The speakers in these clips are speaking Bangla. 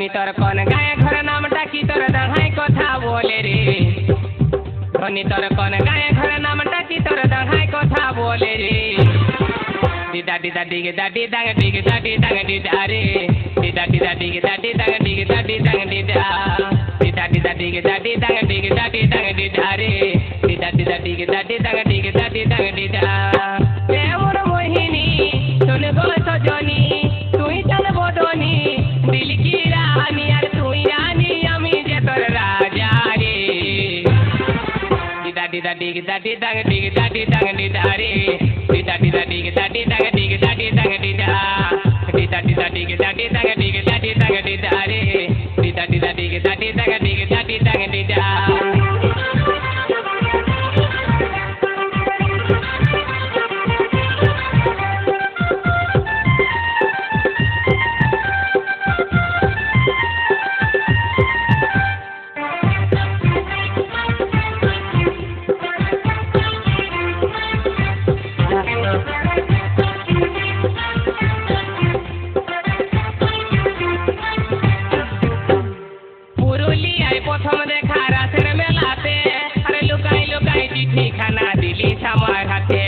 ধনী তোর কোন গায়ে ঘর নামটা কি তোর দাঁড়ায় কথা বলে রে ধনী তোর কোন গায়ে ঘর নামটা কি তোর দাঁড়ায় কথা বলে রে দিদা দিদা দিগে দাদি দাগ দিগে দাদি দাগ দিদা রে দিদা দিদা দিগে দাদি দাগ দিগে দাদি দাগ দিদা দিদা দিদা দিগে দাদি দাগ দিগে দাদি দাগ দিদা রে দিদা দিদা দিগে দাদি দাগ দিগে দাদি দাগ দিদা এমন মোহিনী শোন গো সজনী তুই জান বদনী দিল কি রানী আর তুই রানী আমি যে তোর রাজা রে দিদা দিদা দিগে দাদি দাগ দিগে দাদি দাগ দিদা রে দিদা দিদা দিগে দাদি দাগ দিগে দাদি দাগ দিদা দিদা দিদা দিগে দাদি দাগ দিগে দাদি দাগ দিদা রে দিদা দিদা দিগে দাদি দাগ দিগে দাদি দাগ দিদা প্রথম দেখা রাতের মেলাতে আরে লুকাই লুকাই চিঠি খানা দিলি আমার হাতে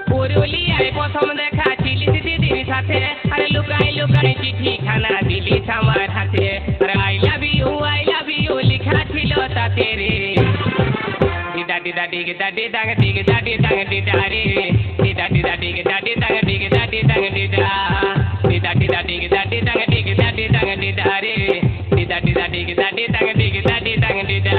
পুরুলিয়ায় প্রথম দেখা ছিলিস দিদির সাথে আরে লুকাই লুকাই চিঠি খানা দিলি আমার হাতে আরে আই লাভ ইউ লেখা ছিল তাতে রে দিদা দিদা দিগে দাদি দাগ দিগে দাদি দাগ দিদা রে দিদা দিদা দিগে দাদি দাগ দিগে দাদি দাগ দিদা দিদা দিদা দিগে দাদি দাগ দিগে দাদি দাগ দিদা রে দিদা দিদা দিগে দাদি দাগ দিগে দাদি দাগ দিদা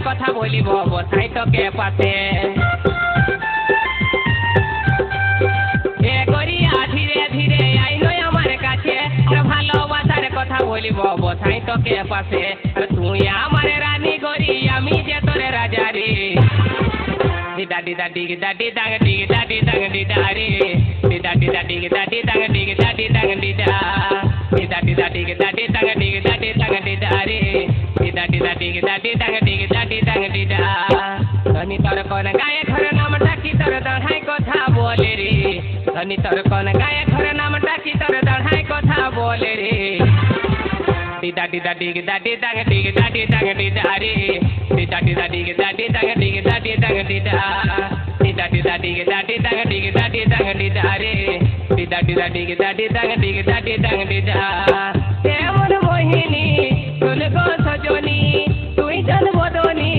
কথা বলিব বসাই তোকে পাশে এ করিয়া ধীরে ধীরে আইলো আমার কাছে ভালোবাসার কথা বলিব বসাই তোকে পাশে তুই আমার রানী গরি আমি যে তোর রাজা রে দিদা দিদা দিগে দাদি দাগ দিগে দাদি দাগ দিদা রে দিদা দিদা দিগে দাদি দাগ দিগে দাদি দাগ দিদা দিদা দিদা দিগে দাদি দাগ দিগে দাদি দাগ দিদা রে দিদা দিদা দিগে দাদি দাগ দিগে দাদি দাগ দিদা ধনী তোর কোন গায়ে ঘর নামটা কি তোর দাঁড়ায় কথা বলে রে ধনী তোর কোন গায়ে ঘর নামটা কি তোর দাঁড়ায় কথা বলে রে দিদা দিদা দিগে দাদি দাগ দিগে দাদি দাগ দিদা রে দিদা দিদা দিগে দাদি দাগ দিগে দাদি দাগ দিদা দিদা দিদা দিগে দাদি দাগ দিগে দাদি দাগ দিদা রে দিদা দিদা দিগে দাদি দাগ দিগে দাদি দাগ দিদা এমন মোহিনী শোন গো সজনী তুই জান বদনী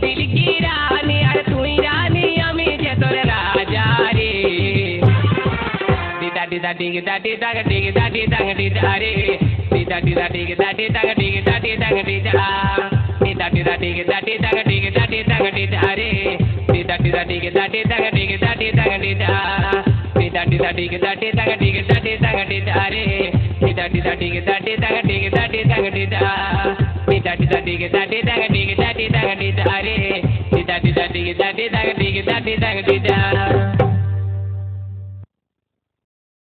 দিল কি রানী আর তুই রানী আমি যে তোর রাজা রে দিদা দিদা দিগে দাদি দাগ দিগে দাদি দাগ দিদা রে দিদা দিদা দিগে দাদি দাগ দিগে দাদি দাগ দিদা দিদা দিদা দিগে দাদি দাগ দিগে দাদি দাগ দিদা রে দিদা দিদা দিগে দাদি দাগ দিগে দাদি দাগ দিদা দিদা দিদা দিগে দাদি দাগ দিগে দাদি দাগ দিদা রে দিদা দিদা দিগে দাদি দাগ দিগে দাদি দাগ দিদা দিদা দিদা দিগে দাদি দাগ দিগে দাদি দাগ দিদা রে দিদা দিদা দিগে দাদি দাগ দিগে দাদি দাগ দিদা